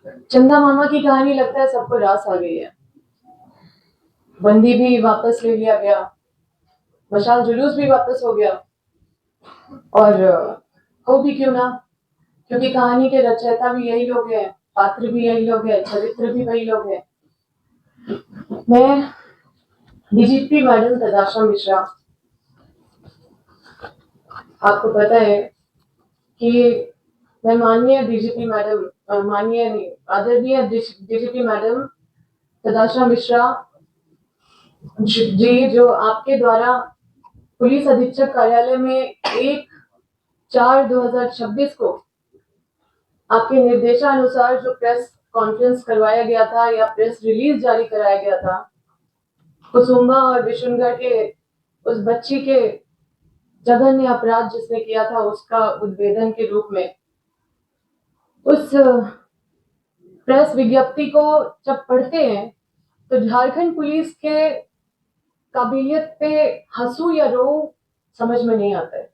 चंदा मामा की कहानी लगता है सबको रास आ गई है। बंदी भी वापस ले लिया गया, मशाल जुलूस भी वापस हो गया, और हो भी क्यों ना, क्योंकि कहानी के रचयिता भी यही लोग हैं, पात्र भी यही लोग हैं, चरित्र भी वही लोग हैं। मैं डीजीपी मैडम तदाशा मिश्रा, आपको पता है कि मैं माननीय डीजीपी मैडम, माननीय नहीं, आदरणीय डीजीपी मैडम तदाशा मिश्रा जी, जो आपके द्वारा पुलिस अधीक्षक कार्यालय में 1/4/2026 को आपके निर्देशानुसार जो प्रेस कॉन्फ्रेंस करवाया गया था या प्रेस रिलीज जारी कराया गया था, कुसुम्बा और विशुनगढ़ के उस बच्ची के जघन्य अपराध जिसने किया था उसका उद्भेदन के रूप में, उस प्रेस विज्ञप्ति को जब पढ़ते हैं तो झारखंड पुलिस के काबिलियत पे हंसू या रो समझ में नहीं आता है।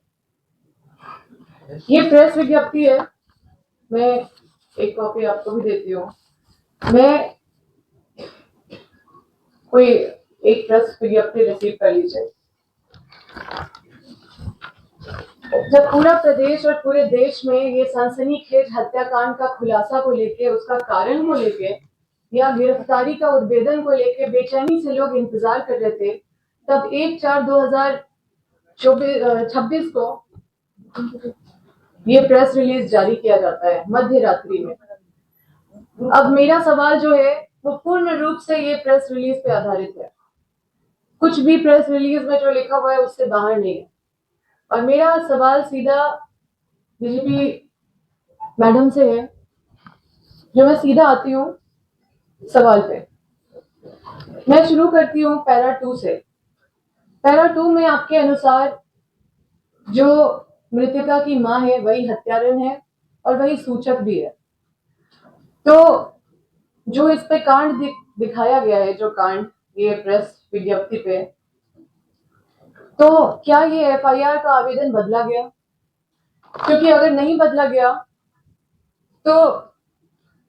ये प्रेस विज्ञप्ति है, मैं एक कॉपी आपको भी देती हूँ। मैं कोई एक प्रेस विज्ञप्ति रिसीव कर लीजिए। जब पूरा प्रदेश और पूरे देश में ये सनसनीखेज हत्याकांड का खुलासा को लेके, उसका कारण को लेके या गिरफ्तारी का उद्भेदन को लेके बेचैनी से लोग इंतजार कर रहे थे, तब 1/4/2026 को ये प्रेस रिलीज जारी किया जाता है मध्य रात्रि में। अब मेरा सवाल जो है वो पूर्ण रूप से ये प्रेस रिलीज पे आधारित है। कुछ भी प्रेस रिलीज में जो लिखा हुआ है उससे बाहर नहीं है। और मेरा सवाल सीधा डीजीपी मैडम से है, जो मैं सीधा आती हूँ सवाल पे। मैं शुरू करती हूँ पैरा 2 से। पैरा 2 में आपके अनुसार जो मृतका की मां है वही हत्यारण है और वही सूचक भी है। तो जो इस पे कांड दिखाया गया है, जो कांड ये प्रेस विज्ञप्ति पे, तो क्या ये एफआईआर का आवेदन बदला गया? क्योंकि अगर नहीं बदला गया तो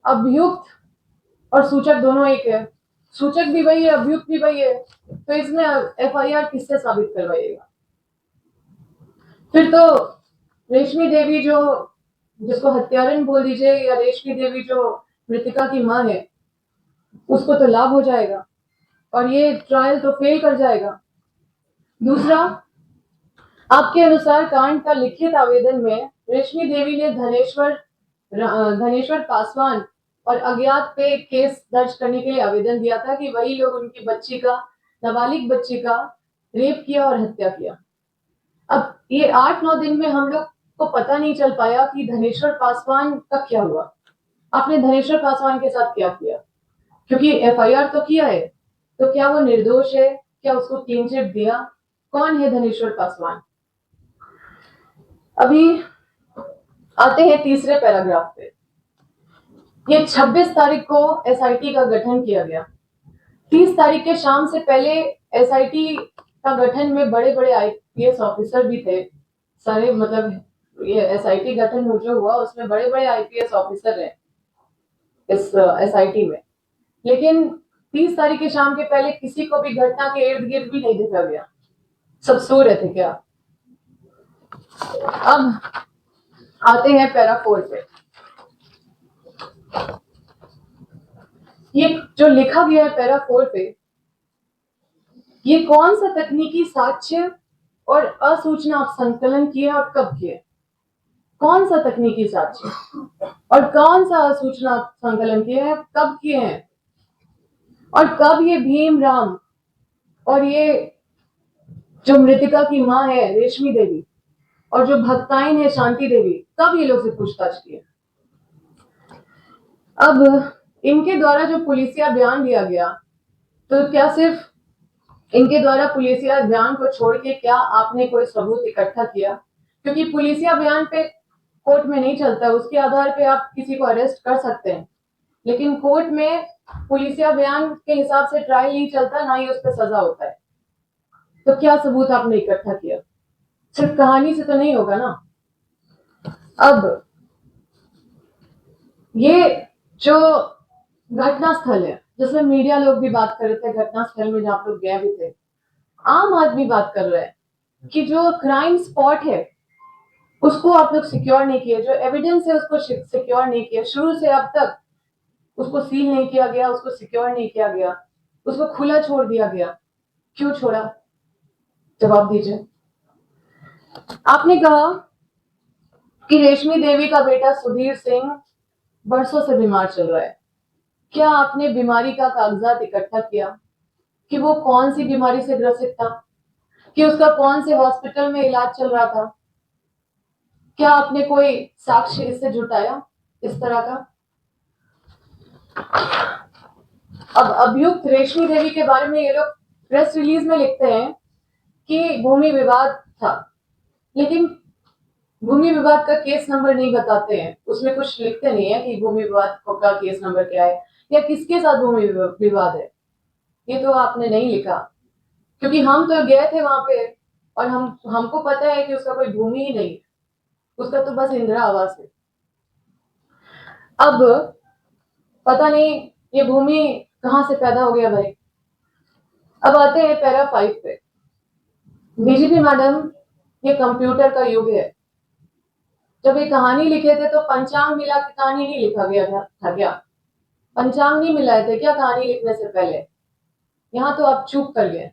अभियुक्त और सूचक दोनों एक है, सूचक भी वही है, अभियुक्त भी वही है, तो इसमें एफआईआर किससे साबित करवाइएगा? फिर तो रेशमी देवी, जो जिसको हत्यारण बोल दीजिए, या रेशमी देवी जो मृतिका की मां है, उसको तो लाभ हो जाएगा और ये ट्रायल तो फेल कर जाएगा। दूसरा, आपके अनुसार कांड का लिखित आवेदन में रेशमी देवी ने धनेश्वर पासवान और अज्ञात पे केस दर्ज करने के लिए आवेदन दिया था कि वही लोग उनकी बच्ची का, नाबालिग बच्ची का रेप किया और हत्या किया। अब ये 8-9 दिन में हम लोग को पता नहीं चल पाया कि धनेश्वर पासवान का क्या हुआ। आपने धनेश्वर पासवान के साथ क्या किया? क्योंकि एफआईआर तो किया है, तो क्या वो निर्दोष है? क्या उसको क्लीन चिट दिया? कौन है धनेश्वर पासवान? अभी आते हैं तीसरे पैराग्राफ पे। ये 26 तारीख को एसआईटी का गठन किया गया। 30 तारीख के शाम से पहले एसआईटी का गठन में बड़े बड़े आईपीएस ऑफिसर भी थे सारे, मतलब ये एसआईटी गठन जो हुआ उसमें बड़े बड़े आईपीएस ऑफिसर हैं इस एसआईटी में। लेकिन 30 तारीख की शाम के पहले किसी को भी घटना के इर्द गिर्द भी नहीं देखा गया, सब सो रहे थे क्या? अब आते हैं पैरा 4 पे। ये जो लिखा गया है पैरा 4 पे, ये कौन सा तकनीकी साक्ष्य और असूचना संकलन किए और कब किए? कौन सा तकनीकी साक्ष्य और कौन सा असूचना संकलन किए हैं, कब किए हैं, और कब ये भीम राम और ये जो मृतिका की मां है रेशमी देवी और जो भक्ताइन है शांति देवी, कब ये लोग से पूछताछ किए? अब इनके द्वारा जो पुलिसिया बयान दिया गया, तो क्या सिर्फ इनके द्वारा पुलिसिया बयान को छोड़ के क्या आपने कोई सबूत इकट्ठा किया? क्योंकि पुलिसिया बयान पे कोर्ट में नहीं चलता, उसके आधार पे आप किसी को अरेस्ट कर सकते हैं, लेकिन कोर्ट में पुलिसिया बयान के हिसाब से ट्रायल नहीं चलता, ना ही उस पर सजा होता है। तो क्या सबूत आपने इकट्ठा किया? सिर्फ कहानी से तो नहीं होगा ना। अब ये जो घटना स्थल है, जिसमें मीडिया लोग भी बात कर रहे थे, घटना स्थल में जहाँ आप लोग गए भी थे, आम आदमी बात कर रहा है कि जो क्राइम स्पॉट है उसको आप लोग सिक्योर नहीं किए, जो एविडेंस है उसको सिक्योर नहीं किया, शुरू से अब तक उसको सील नहीं किया गया, उसको सिक्योर नहीं किया गया, उसको खुला छोड़ दिया गया। क्यों छोड़ा? जवाब दीजिए। आपने कहा कि रेशमी देवी का बेटा सुधीर सिंह बरसों से बीमार चल रहा है। क्या आपने बीमारी का कागजात इकट्ठा किया कि वो कौन सी बीमारी से ग्रसित था, कि उसका कौन से हॉस्पिटल में इलाज चल रहा था? क्या आपने कोई साक्ष्य इससे जुटाया इस तरह का? अब अभियुक्त रेशमी देवी के बारे में ये लोग प्रेस रिलीज में लिखते हैं कि भूमि विवाद था, लेकिन भूमि विवाद का केस नंबर नहीं बताते हैं, उसमें कुछ लिखते नहीं है कि भूमि विवाद का केस नंबर क्या है या किसके साथ भूमि विवाद है। ये तो आपने नहीं लिखा, क्योंकि हम तो गए थे वहां पे और हमको पता है कि उसका कोई भूमि ही नहीं है, उसका तो बस इंदिरा आवास है। अब पता नहीं ये भूमि कहां से पैदा हो गया भाई। अब आते हैं पैरा 5 पे। डीजीपी मैडम, ये कंप्यूटर का युग है। जब ये कहानी लिखे थे तो पंचांग मिला के कहानी नहीं लिखा गया था क्या? पंचांग नहीं मिलाए थे क्या कहानी लिखने से पहले? यहाँ तो आप चूक कर गए।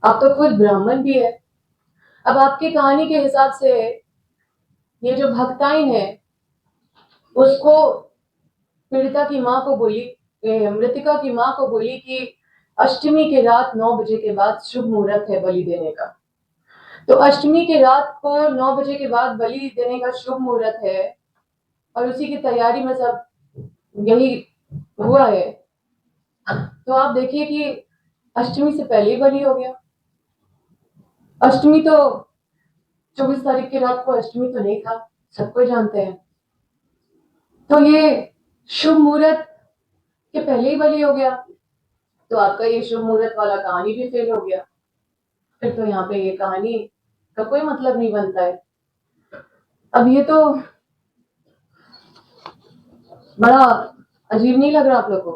आप तो खुद ब्राह्मण भी है। अब आपकी कहानी के हिसाब से ये जो भक्ताइन है उसको पीड़िता की माँ को बोली, मृतिका की माँ को बोली कि अष्टमी के रात 9 बजे के बाद शुभ मुहूर्त है बलि देने का। तो अष्टमी के रात को 9 बजे के बाद बलि देने का शुभ मुहूर्त है और उसी की तैयारी में सब यही हुआ है। तो आप देखिए कि अष्टमी से पहले ही बलि हो गया। अष्टमी तो 24 तारीख की रात को अष्टमी तो नहीं था, सबको जानते हैं। तो ये शुभ मुहूर्त के पहले ही बलि हो गया, तो आपका ये शुभ मुहूर्त वाला कहानी भी फेल हो गया। फिर तो यहाँ पे ये कहानी का कोई मतलब नहीं बनता है। अब ये तो बड़ा अजीब नहीं लग रहा आप लोग को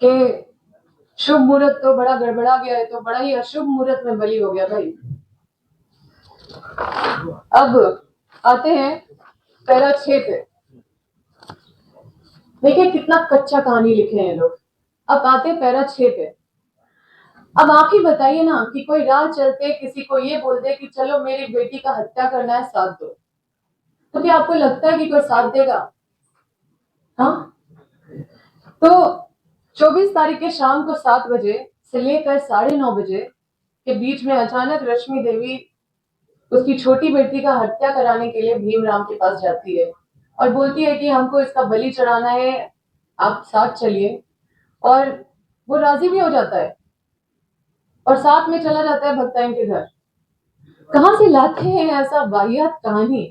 कि शुभ मुहूर्त तो बड़ा गड़बड़ा गया है, तो बड़ा ही अशुभ मुहूर्त में बलि हो गया भाई। अब आते हैं पैरा 6 पे। देखिए कितना कच्चा कहानी लिखे हैं लोग। अब आते हैं पैरा 6 पे। अब आप ही बताइए ना कि कोई राह चलते किसी को ये बोल दे कि चलो मेरी बेटी का हत्या करना है, साथ दो, तो क्या आपको लगता है कि कोई साथ देगा? हाँ, तो 24 तारीख के शाम को 7 बजे से लेकर 9:30 बजे के बीच में अचानक रश्मि देवी उसकी छोटी बेटी का हत्या कराने के लिए भीमराम के पास जाती है और बोलती है कि हमको इसका बलि चढ़ाना है, आप साथ चलिए। और वो राजी भी हो जाता है और साथ में चला जाता है भक्ताइन के घर। कहां से लाते हैं ऐसा वाहियात कहानी?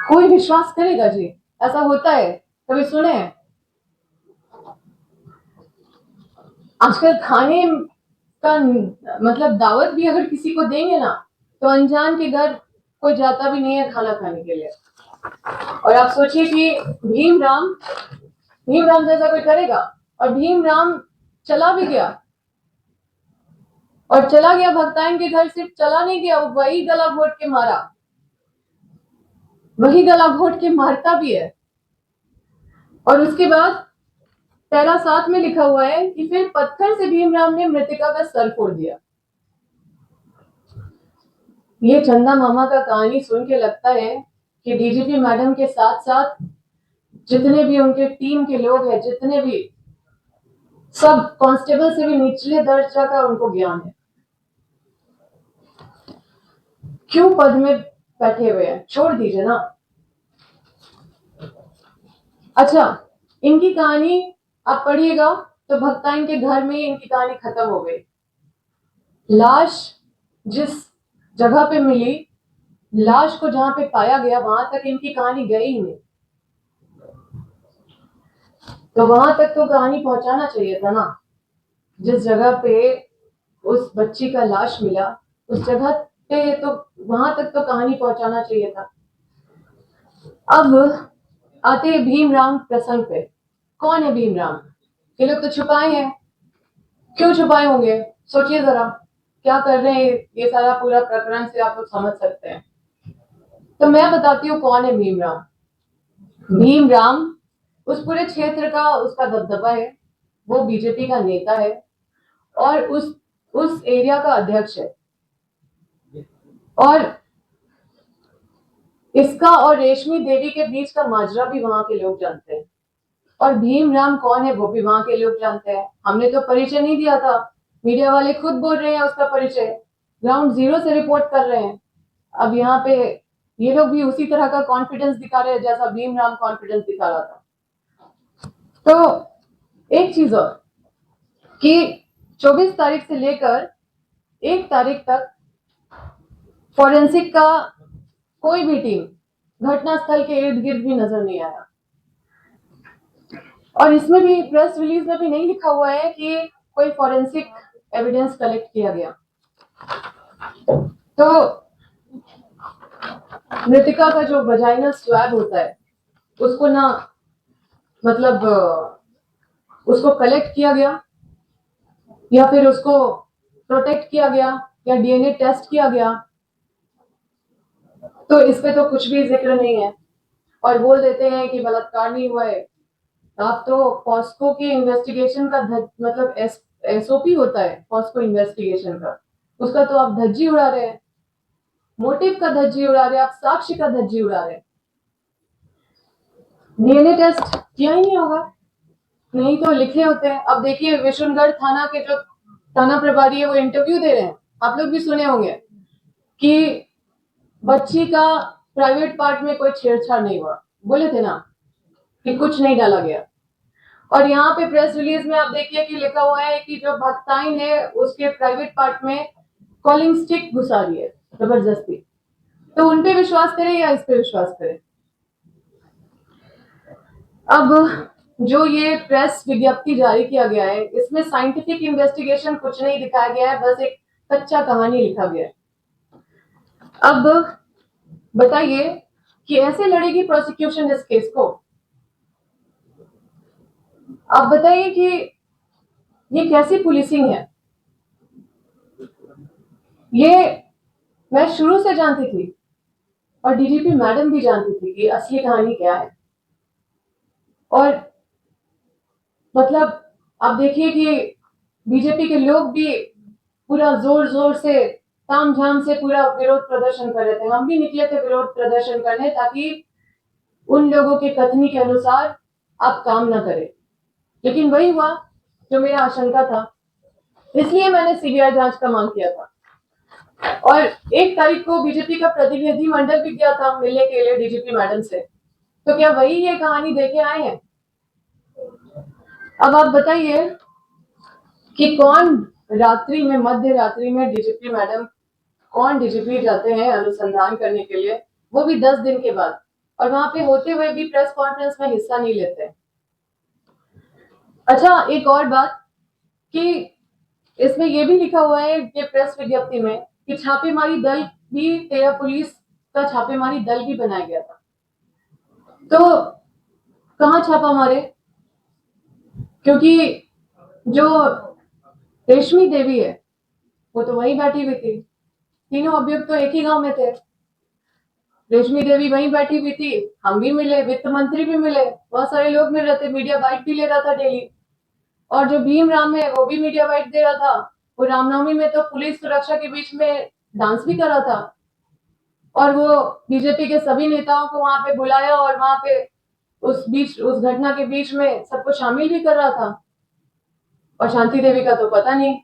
कोई विश्वास करेगा जी? ऐसा होता है? कभी सुने? आजकल खाने का मतलब दावत भी अगर किसी को देंगे ना तो अनजान के घर कोई जाता भी नहीं है खाना खाने के लिए। और आप सोचिए कि भीमराम भीमराम जैसा कोई करेगा? और भीमराम चला भी गया, और चला गया भक्ताइन के घर, सिर्फ चला नहीं गया, वो वही गला घोट के मारा, वही गला घोट के मारता भी है। और उसके बाद पैरा 7 में लिखा हुआ है कि फिर पत्थर से भीमराम ने मृतिका का सर फोड़ दिया। ये चंदा मामा का कहानी सुन के लगता है कि डीजीपी मैडम के साथ साथ जितने भी उनके टीम के लोग हैं, जितने भी सब कांस्टेबल से भी निचले दर्जा का उनको ज्ञान है। क्यों पद में बैठे हुए हैं? छोड़ दीजिए ना। अच्छा, इनकी कहानी आप पढ़िएगा तो भक्ताइन के घर में ही इनकी कहानी खत्म हो गई। लाश जिस जगह पे मिली, लाश को जहां पे पाया गया, वहां तक इनकी कहानी गई ही नहीं। तो वहां तक तो कहानी पहुंचाना चाहिए था ना। जिस जगह पे उस बच्ची का लाश मिला उस जगह पे तो वहां तक तो कहानी पहुंचाना चाहिए था। अब आते हैं भीमराम प्रसंग पे। कौन है भीमराम? ये लोग तो छुपाए हैं। क्यों छुपाए होंगे? सोचिए जरा, क्या कर रहे हैं? ये सारा पूरा प्रकरण से आप लोग समझ सकते हैं। तो मैं बताती हूँ कौन है भीमराम। भीमराम उस पूरे क्षेत्र का उसका दबदबा है। वो बीजेपी का नेता है और उस एरिया का अध्यक्ष है। और इसका और रेशमी देवी के बीच का माजरा भी वहां के लोग जानते हैं। और भीमराम कौन है वो भी वहां के लोग जानते हैं। हमने तो परिचय नहीं दिया था, मीडिया वाले खुद बोल रहे हैं उसका परिचय, ग्राउंड जीरो से रिपोर्ट कर रहे हैं। अब यहाँ पे ये लोग भी उसी तरह का कॉन्फिडेंस दिखा रहे हैं जैसा भीमराम कॉन्फिडेंस दिखा रहा था। तो एक चीज और कि 24 तारीख से लेकर 1 तारीख तक फॉरेंसिक का कोई भी टीम घटनास्थल के इर्द गिर्द भी नजर नहीं आया। और इसमें भी प्रेस रिलीज में भी नहीं लिखा हुआ है कि कोई फॉरेंसिक एविडेंस कलेक्ट किया गया। तो मृतिका का जो वजाइनल स्वैब होता है उसको ना, मतलब उसको कलेक्ट किया गया या फिर उसको प्रोटेक्ट किया गया या डीएनए टेस्ट किया गया, तो इस पे तो कुछ भी जिक्र नहीं है। और बोल देते हैं कि बलात्कार नहीं हुआ है। आप तो पॉस्को के इन्वेस्टिगेशन का मतलब एसओपी होता है पॉस्को इन्वेस्टिगेशन का, उसका तो आप धज्जी उड़ा रहे हैं, मोटिव का धज्जी उड़ा रहे हैं, आप साक्ष्य का धज्जी उड़ा रहे हैं। डीएनए टेस्ट किया ही नहीं होगा, नहीं तो लिखे होते हैं। अब देखिए विशुनगढ़ थाना के जो थाना प्रभारी है वो इंटरव्यू दे रहे हैं, आप लोग भी सुने होंगे कि बच्ची का प्राइवेट पार्ट में कोई छेड़छाड़ नहीं हुआ, बोले थे ना कि कुछ नहीं डाला गया। और यहाँ पे प्रेस रिलीज में आप देखिए कि लिखा हुआ है कि जो भक्ताइन है उसके प्राइवेट पार्ट में कॉलिंग स्टिक घुसा रही है जबरदस्ती। तो उन पे विश्वास करें या इस पे विश्वास करें? अब जो ये प्रेस विज्ञप्ति जारी किया गया है इसमें साइंटिफिक इन्वेस्टिगेशन कुछ नहीं दिखाया गया है, बस एक कच्चा कहानी लिखा गया है। अब बताइए कि ऐसे लड़ेगी प्रोसिक्यूशन इस केस को? आप बताइए कि ये कैसी पुलिसिंग है? ये मैं शुरू से जानती थी और डीजीपी मैडम भी जानती थी कि असली कहानी क्या है। और मतलब आप देखिए कि बीजेपी के लोग भी पूरा जोर जोर से ताम झाम से पूरा विरोध प्रदर्शन कर रहे थे। हम भी निकले थे विरोध प्रदर्शन करने ताकि उन लोगों के कथनी के अनुसार आप काम ना करें। लेकिन वही हुआ जो मेरा आशंका था, इसलिए मैंने सीबीआई जांच का मांग किया था। और 1 तारीख को बीजेपी का प्रतिनिधि मंडल भी गया था मिलने के लिए डीजीपी मैडम से। तो क्या वही ये कहानी देके आए हैं? अब आप बताइए कि कौन रात्रि में, मध्य रात्रि में डीजीपी मैडम, कौन डीजीपी जाते हैं अनुसंधान करने के लिए, वो भी 10 दिन के बाद, और वहां पे होते हुए भी प्रेस कॉन्फ्रेंस में हिस्सा नहीं लेते। अच्छा एक और बात कि इसमें ये भी लिखा हुआ है कि प्रेस विज्ञप्ति में कि छापेमारी दल भी, 13 पुलिस का छापेमारी दल भी बनाया गया था। तो कहाँ छापा मारे? क्योंकि जो रेशमी देवी है वो तो वहीं बैठी हुई थी, तीनों अभियुक्त तो एक ही गांव में थे। रेशमी देवी वहीं बैठी हुई थी, हम भी मिले, वित्त मंत्री भी मिले, बहुत सारे लोग मिल रहे थे, मीडिया बाइट भी ले रहा था डेली। और जो भीम राम है वो भी मीडिया बाइट दे रहा था। वो रामनवमी में तो पुलिस सुरक्षा के बीच में डांस भी कर रहा था। और वो बीजेपी के सभी नेताओं को वहां पे बुलाया और वहां पे उस घटना के बीच में सबको शामिल भी कर रहा था। और शांति देवी का तो पता नहीं,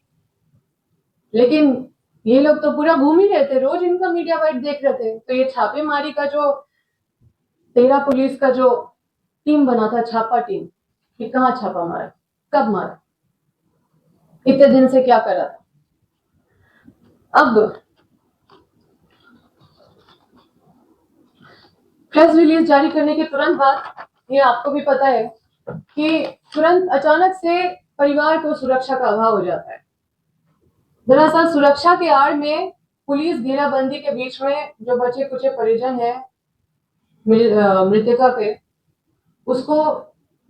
लेकिन ये लोग तो पूरा घूम ही रहे थे, रोज इनका मीडिया बाइट देख रहे थे। तो ये छापेमारी का जो 13 पुलिस का जो टीम बना था, छापा टीम, कि कहाँ छापा मारा, कब मारा, इतने दिन से क्या करा था? अब प्रेस रिलीज जारी करने के तुरंत बाद ये आपको भी पता है कि तुरंत अचानक से परिवार को सुरक्षा का अभाव हो जाता है। दरअसल सुरक्षा के आड़ में पुलिस घेराबंदी के बीच में जो बचे कुचे परिजन हैं मृतका पे, उसको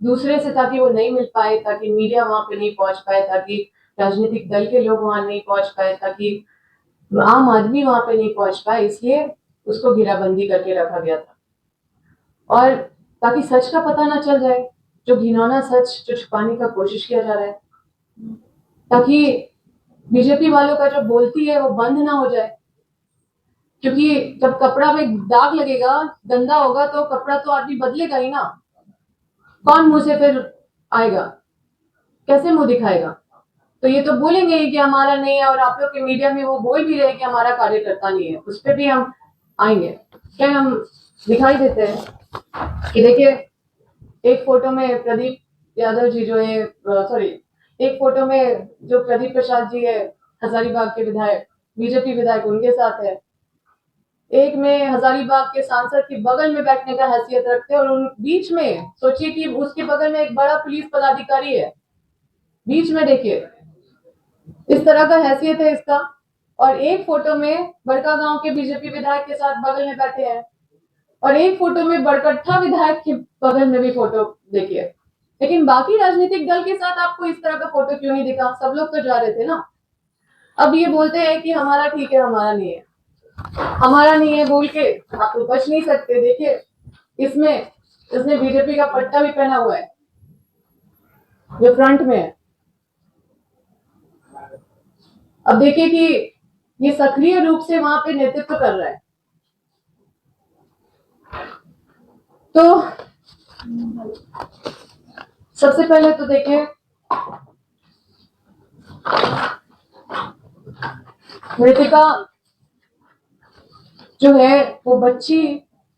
दूसरे से, ताकि वो नहीं मिल पाए, ताकि मीडिया वहां पे नहीं पहुंच पाए, ताकि राजनीतिक दल के लोग वहां नहीं पहुंच पाए, ताकि आम आदमी वहां पे नहीं पहुंच पाए, इसलिए उसको घेराबंदी करके रखा गया था। और ताकि सच का पता ना चल जाए, जो घिनौना सच जो छुपाने का कोशिश किया जा रहा है, ताकि बीजेपी वालों का जो बोलती है वो बंद ना हो जाए। क्योंकि जब कपड़ा में दाग लगेगा, गंदा होगा, तो कपड़ा तो आदमी बदलेगा ही ना। कौन मुंह से फिर आएगा, कैसे मुंह दिखाएगा? तो ये तो बोलेंगे ही कि हमारा नहीं है, और आप लोग के मीडिया में वो बोल भी रहे कि हमारा कार्यकर्ता नहीं है। उस पर भी हम आएंगे। क्या हम दिखाई देते हैं कि देखिए, एक फोटो में प्रदीप यादव जी जो है, सॉरी, एक फोटो में जो प्रदीप प्रसाद जी है, हजारीबाग के विधायक, बीजेपी विधायक, उनके साथ है। एक में हजारीबाग के सांसद के बगल में बैठने का हैसियत रखते हैं, और उन बीच में सोचिए कि उसके बगल में एक बड़ा पुलिस पदाधिकारी है, बीच में देखिए, इस तरह का हैसियत है इसका। और एक फोटो में बड़का गांव के बीजेपी विधायक के साथ बगल में बैठे हैं, और एक फोटो में बड़कट्ठा विधायक के बगल में भी फोटो देखिए। लेकिन बाकी राजनीतिक दल के साथ आपको इस तरह का फोटो क्यों नहीं दिखा? सब लोग तो जा रहे थे ना। अब ये बोलते हैं कि हमारा ठीक है, हमारा नहीं है, हमारा नहीं है बोल के आप तो बच नहीं सकते। देखिए, इसमें इसने बीजेपी का पट्टा भी पहना हुआ है, जो फ्रंट में है। अब देखिए कि ये सक्रिय रूप से वहां पे नेतृत्व कर रहा है। तो सबसे पहले तो देखिए, मृतिका जो है, वो बच्ची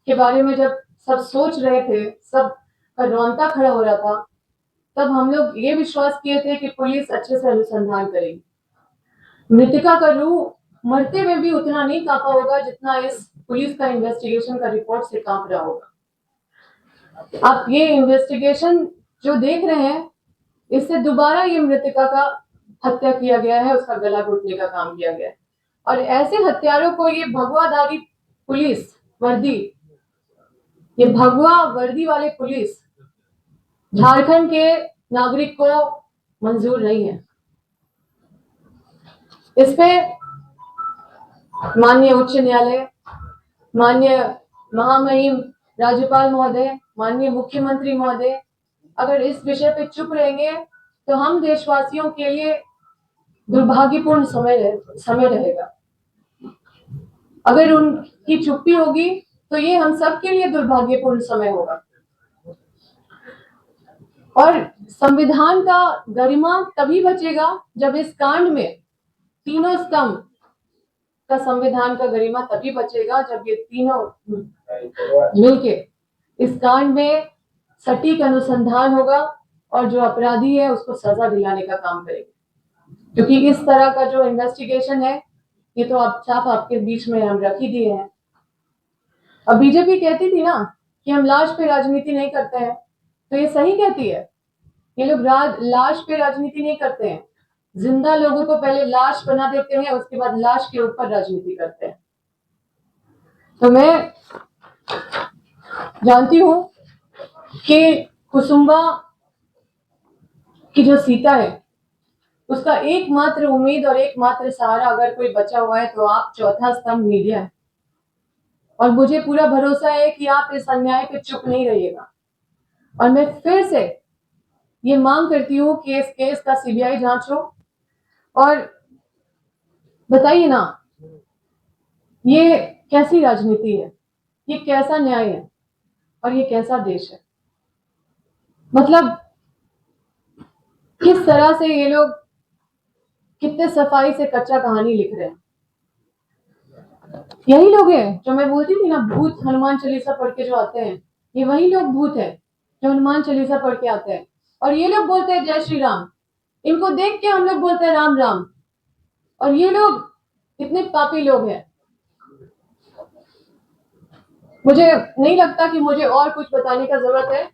के बारे में जब सब सोच रहे थे, सब का रोंगटा खड़ा हो रहा था, तब हम लोग ये विश्वास किए थे कि पुलिस अच्छे से अनुसंधान करेगी। मृतिका का रूह मरते में भी उतना नहीं कांपा होगा जितना इस पुलिस का इन्वेस्टिगेशन का रिपोर्ट से कांप रहा होगा। आप ये इन्वेस्टिगेशन जो देख रहे हैं, इससे दोबारा ये मृतिका का हत्या किया गया है, उसका गला घोटने का काम किया गया है। और ऐसे हत्यारों को ये भगवाधारी पुलिस वर्दी, ये भगवा वर्दी वाले पुलिस झारखंड के नागरिक को मंजूर नहीं है। इस पे माननीय उच्च न्यायालय, माननीय महामहिम राज्यपाल महोदय, माननीय मुख्यमंत्री महोदय अगर इस विषय पे चुप रहेंगे तो हम देशवासियों के लिए दुर्भाग्यपूर्ण समय रहेगा। अगर उनकी चुप्पी होगी तो ये हम सब के लिए दुर्भाग्यपूर्ण समय होगा। और संविधान का गरिमा तभी बचेगा जब इस कांड में तीनों स्तंभ का, संविधान का गरिमा तभी बचेगा जब ये तीनों मिलके इस कांड में सटीक अनुसंधान होगा और जो अपराधी है उसको सजा दिलाने का काम करेगा। क्योंकि इस तरह का जो इन्वेस्टिगेशन है, ये तो आप साफ आपके बीच में हम रख ही दिए हैं। अब बीजेपी कहती थी ना कि हम लाश पे राजनीति नहीं करते हैं, तो ये सही कहती है। ये लोग लाश पे राजनीति नहीं करते हैं, जिंदा लोगों को पहले लाश बना देते हैं, उसके बाद लाश के ऊपर राजनीति करते हैं। तो मैं जानती हूं कि कुसुम्बा की जो सीता है, उसका एकमात्र उम्मीद और एकमात्र सहारा अगर कोई बचा हुआ है तो आप चौथा स्तंभ मीडिया है। और मुझे पूरा भरोसा है कि आप इस अन्याय पे चुप नहीं रहिएगा। और मैं फिर से ये मांग करती हूँ कि इस केस का सीबीआई जांच हो, और बताइए ना, ये कैसी राजनीति है, ये कैसा न्याय है, और ये कैसा देश है? मतलब किस तरह से ये लोग कितने सफाई से कच्चा कहानी लिख रहे हैं। यही लोग हैं जो मैं बोलती थी ना, भूत हनुमान चालीसा पढ़ के जो आते हैं, ये वही लोग भूत है जो हनुमान चालीसा पढ़ के आते हैं। और ये लोग बोलते हैं जय श्री राम, इनको देख के हम लोग बोलते हैं राम राम। और ये लोग इतने पापी लोग हैं। मुझे नहीं लगता कि मुझे और कुछ बताने का जरूरत है।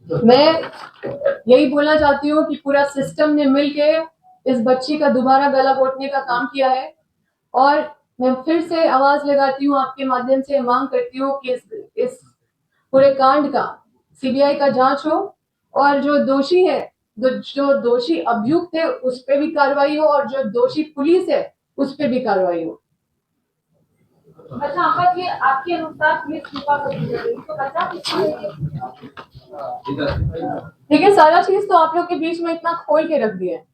मैं यही बोलना चाहती हूँ कि पूरा सिस्टम ने मिलके इस बच्ची का दोबारा गला घोटने का काम किया है। और मैं फिर से आवाज लगाती हूँ, आपके माध्यम से मांग करती हूँ कि इस पूरे कांड का सीबीआई का जांच हो और जो दोषी है, जो दोषी अभियुक्त है उस पे भी कार्रवाई हो और जो दोषी पुलिस है उस पे भी कार्रवाई हो। अच्छा अंकल, ये आपके अनुसार पुलिस कृपा करती है तो बचा किसकी है? देखिए सारा चीज तो आप लोग के बीच में इतना खोल के रख दिया है।